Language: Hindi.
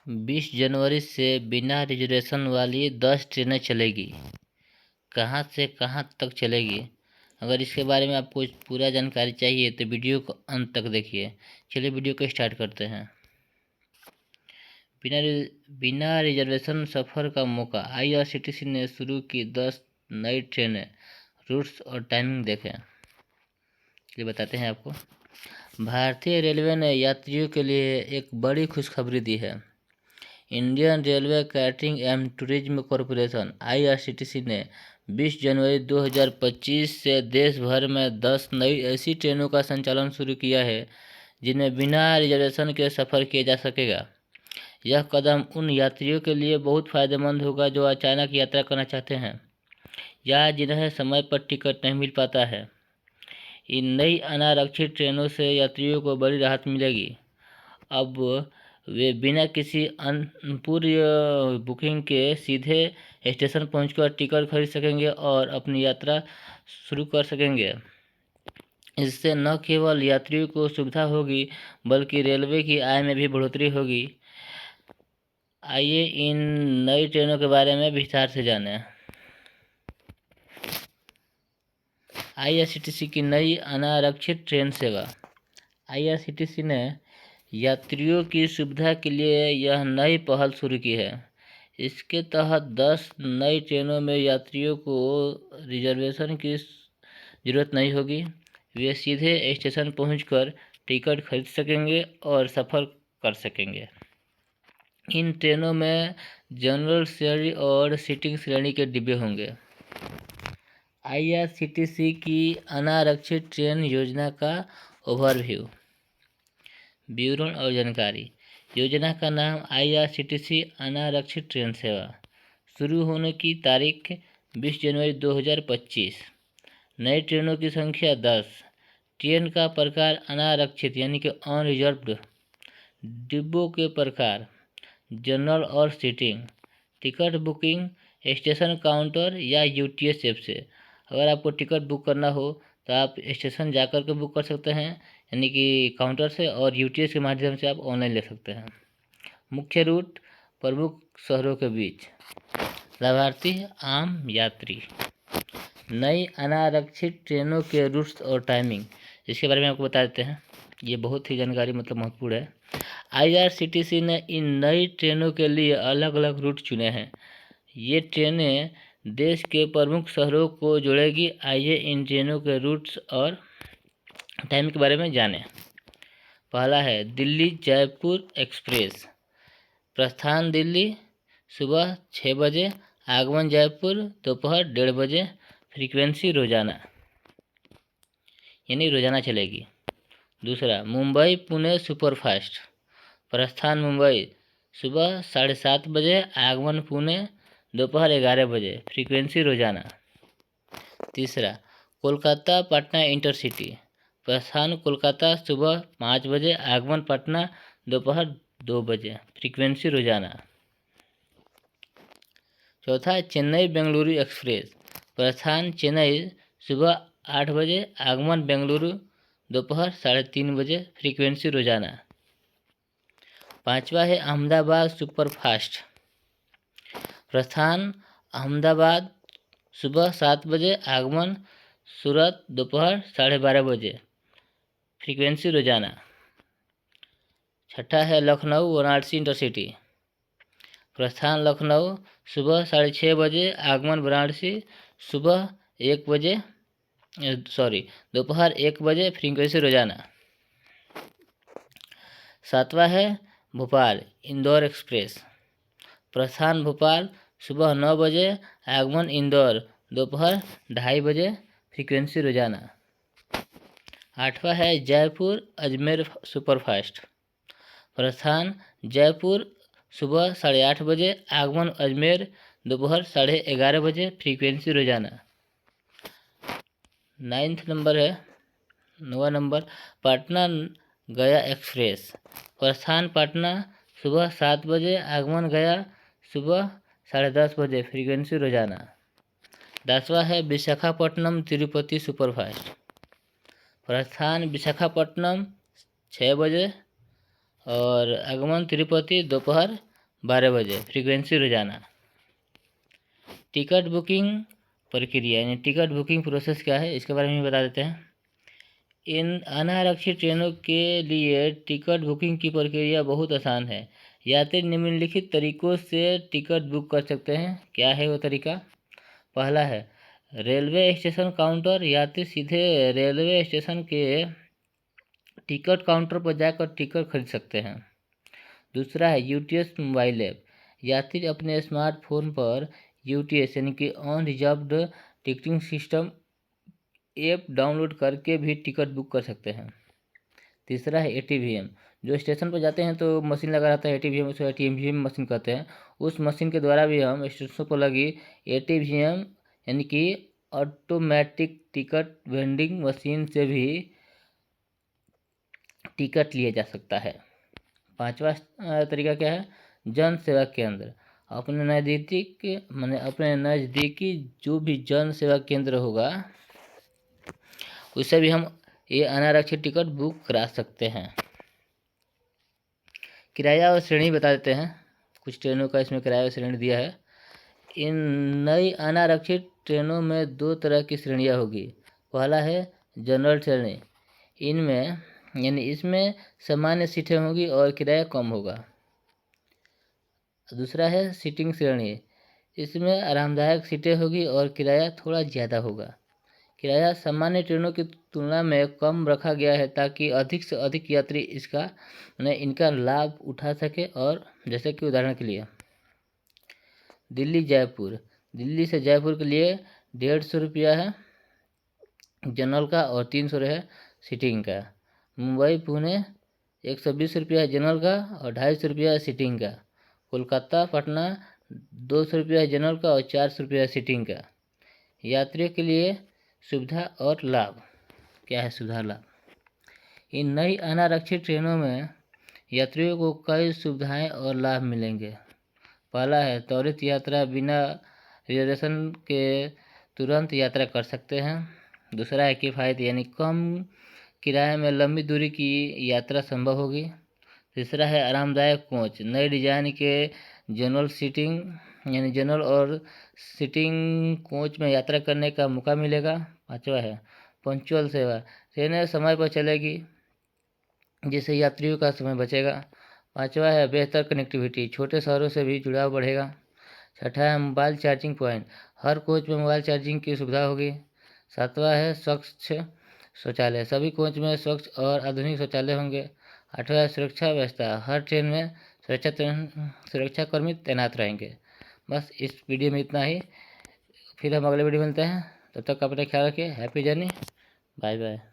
20 जनवरी से बिना रिजर्वेशन वाली 10 ट्रेनें चलेगी। कहाँ से कहाँ तक चलेगी? अगर इसके बारे में आपको पूरा जानकारी चाहिए तो वीडियो को अंत तक देखिए। चलिए वीडियो को स्टार्ट करते हैं। बिना रिजर्वेशन सफ़र का मौका। IRCTC ने शुरू की 10 नई ट्रेनें। रूट्स और टाइमिंग देखें। ये बताते हैं आपको। भारतीय रेलवे ने यात्रियों के लिए एक बड़ी खुशखबरी दी है। Indian railway catering and tourism corporation IRCTC ने 20 जनवरी 2025 से देश भर में 10 नई ऐसी ट्रेनों का संचालन शुरू किया है जिनमें बिना रिजर्वेशन के सफ़र किया जा सकेगा। यह कदम उन यात्रियों के लिए बहुत फ़ायदेमंद होगा जो अचानक यात्रा करना चाहते हैं या जिन्हें समय पर टिकट नहीं मिल पाता है। इन नई अनारक्षित ट्रेनों से यात्रियों को बड़ी राहत मिलेगी। अब वे बिना किसी पूर्व बुकिंग के सीधे स्टेशन पहुंचकर टिकट खरीद सकेंगे और अपनी यात्रा शुरू कर सकेंगे। इससे न केवल यात्रियों को सुविधा होगी बल्कि रेलवे की आय में भी बढ़ोतरी होगी। आइए इन नई ट्रेनों के बारे में विस्तार से जानें। IRCTC की नई अनारक्षित ट्रेन सेवा। IRCTC ने यात्रियों की सुविधा के लिए यह नई पहल शुरू की है। इसके तहत 10 नई ट्रेनों में यात्रियों को रिजर्वेशन की ज़रूरत नहीं होगी। वे सीधे स्टेशन पहुंचकर टिकट खरीद सकेंगे और सफ़र कर सकेंगे। इन ट्रेनों में जनरल श्रेणी और सीटिंग श्रेणी के डिब्बे होंगे। IRCTC की अनारक्षित ट्रेन योजना का ओवरव्यू। विवरण और जानकारी। योजना का नाम IRCTC अनारक्षित ट्रेन सेवा। शुरू होने की तारीख 20 जनवरी 2025। नई ट्रेनों की संख्या 10। ट्रेन का प्रकार अनारक्षित यानी कि अनरिजर्व्ड। डिब्बों के प्रकार जनरल और seating. Ticket booking station counter या UTS ऐप से। अगर आपको टिकट बुक करना हो तो आप स्टेशन जाकर के बुक कर सकते हैं यानी कि काउंटर से, और UTS के माध्यम से आप ऑनलाइन ले सकते हैं। मुख्य रूट प्रमुख शहरों के बीच। लाभार्थी आम यात्री। नई अनारक्षित ट्रेनों के रूट्स और टाइमिंग, इसके बारे में आपको बता देते हैं। ये बहुत ही जानकारी महत्वपूर्ण है। IRCTC ने इन नई ट्रेनों के लिए अलग अलग रूट चुने हैं। ये ट्रेनें देश के प्रमुख शहरों को जोड़ेगी। आइए इन ट्रेनों के रूट्स और टाइम के बारे में जानें। पहला है दिल्ली जयपुर एक्सप्रेस। प्रस्थान दिल्ली सुबह 6 बजे, आगमन जयपुर दोपहर 1:30 बजे। फ्रीक्वेंसी रोजाना यानी रोजाना चलेगी। दूसरा मुंबई पुणे सुपरफास्ट। प्रस्थान मुंबई सुबह 7:30 बजे, आगमन पुणे दोपहर 11 बजे। फ्रीक्वेंसी रोजाना। तीसरा कोलकाता पटना इंटरसिटी। प्रस्थान कोलकाता सुबह 5 बजे, आगमन पटना दोपहर 2 बजे। फ्रीक्वेंसी रोजाना। चौथा चेन्नई बेंगलुरु एक्सप्रेस। प्रस्थान चेन्नई सुबह 8 बजे, आगमन बेंगलुरु दोपहर 3:30 बजे। फ्रीक्वेंसी रोजाना। पांचवा है अहमदाबाद सुपरफास्ट। प्रस्थान अहमदाबाद सुबह 7 बजे, आगमन सूरत दोपहर 12:30 बजे। फ्रीक्वेंसी रोजाना। छठा है लखनऊ वाराणसी इंटरसिटी। प्रस्थान लखनऊ सुबह 6:30 बजे, आगमन वाराणसी सुबह 1 बजे दोपहर 1 बजे। फ्रीक्वेंसी रोजाना। सातवां है भोपाल इंदौर एक्सप्रेस। प्रस्थान भोपाल सुबह 9 बजे, आगमन इंदौर दोपहर 2:30 बजे। फ्रीक्वेंसी रोजाना। आठवां है जयपुर अजमेर सुपरफास्ट। प्रस्थान जयपुर सुबह 8:30 बजे, आगमन अजमेर दोपहर 11:30 बजे। फ्रीक्वेंसी रोजाना। 9वां नंबर पटना गया एक्सप्रेस। प्रस्थान पटना सुबह 7 बजे, आगमन गया सुबह 10:30 बजे। फ्रीक्वेंसी रोजाना। 10वां है विशाखापट्टनम तिरुपति सुपरफास्ट। प्रस्थान विशाखापट्टनम 6 बजे और आगमन तिरुपति दोपहर 12 बजे। फ्रीक्वेंसी रोजाना। टिकट बुकिंग प्रक्रिया यानी टिकट बुकिंग प्रोसेस क्या है इसके बारे में बता देते हैं। इन अनारक्षित ट्रेनों के लिए टिकट बुकिंग की प्रक्रिया बहुत आसान है। यात्री निम्नलिखित तरीकों से टिकट बुक कर सकते हैं। क्या है वो तरीका? पहला है रेलवे स्टेशन काउंटर। यात्री सीधे रेलवे स्टेशन के टिकट काउंटर पर जाकर टिकट खरीद सकते हैं। दूसरा है यूटीएस मोबाइल ऐप। यात्री अपने स्मार्टफोन पर यूटीएस यानी कि on reserved ticketing system app download करके भी टिकट बुक कर सकते हैं। तीसरा है एटीवीएम। जो स्टेशन पर जाते हैं तो मशीन लगा रहता है एटीवीएम, उसको एटीवीएम मशीन कहते हैं। उस मशीन के द्वारा भी हम स्टेशन पर लगी एटीवीएम यानी कि ऑटोमेटिक टिकट वेंडिंग मशीन से भी टिकट लिया जा सकता है। पांचवा तरीका क्या है? जन सेवा केंद्र। अपने नज़दीकी जो भी जन सेवा केंद्र होगा उससे भी हम ये अनारक्षित टिकट बुक करा सकते हैं। किराया और श्रेणी बता देते हैं। कुछ ट्रेनों का इसमें किराया और श्रेणी दिया है। इन नई अनारक्षित ट्रेनों में 2 तरह की श्रेणियाँ होगी। पहला है जनरल श्रेणी। इसमें सामान्य सीटें होगी और किराया कम होगा। दूसरा है सीटिंग श्रेणी। इसमें आरामदायक सीटें होगी और किराया थोड़ा ज़्यादा होगा। किराया सामान्य ट्रेनों की तुलना में कम रखा गया है ताकि अधिक से अधिक यात्री इनका लाभ उठा सके। और जैसे कि उदाहरण के लिए दिल्ली जयपुर। दिल्ली से जयपुर के लिए 150 रुपया है जनरल का और 300 है सीटिंग का। मुंबई पुणे 120 रुपया है जनरल का और 250 रुपया है सीटिंग का। कोलकाता पटना 200 रुपया है जनरल का और 400 रुपया है सीटिंग का। यात्रियों के लिए सुविधा और लाभ। क्या है सुविधा लाभ? इन नई अनारक्षित ट्रेनों में यात्रियों को कई सुविधाएं और लाभ मिलेंगे। पहला है त्वरित यात्रा। बिना रिजर्वेशन के तुरंत यात्रा कर सकते हैं। दूसरा है किफ़ायती यानी कम किराए में लंबी दूरी की यात्रा संभव होगी। तीसरा है आरामदायक कोच। नए डिजाइन के जनरल और सीटिंग कोच में यात्रा करने का मौका मिलेगा। पांचवा है पंक्चुअल सेवा। ट्रेनें समय पर चलेगी जिससे यात्रियों का समय बचेगा। पांचवा है बेहतर कनेक्टिविटी। छोटे शहरों से भी जुड़ाव बढ़ेगा। छठा है मोबाइल चार्जिंग पॉइंट। हर कोच में मोबाइल चार्जिंग की सुविधा होगी। सातवां है स्वच्छ शौचालय। सभी कोच में स्वच्छ और आधुनिक शौचालय होंगे। आठवां सुरक्षा व्यवस्था। हर ट्रेन में सुरक्षाकर्मी तैनात रहेंगे। बस इस वीडियो में इतना ही। फिर हम अगले वीडियो में मिलते हैं। तब तक अपना ख्याल रखिए। Happy journey. Bye bye.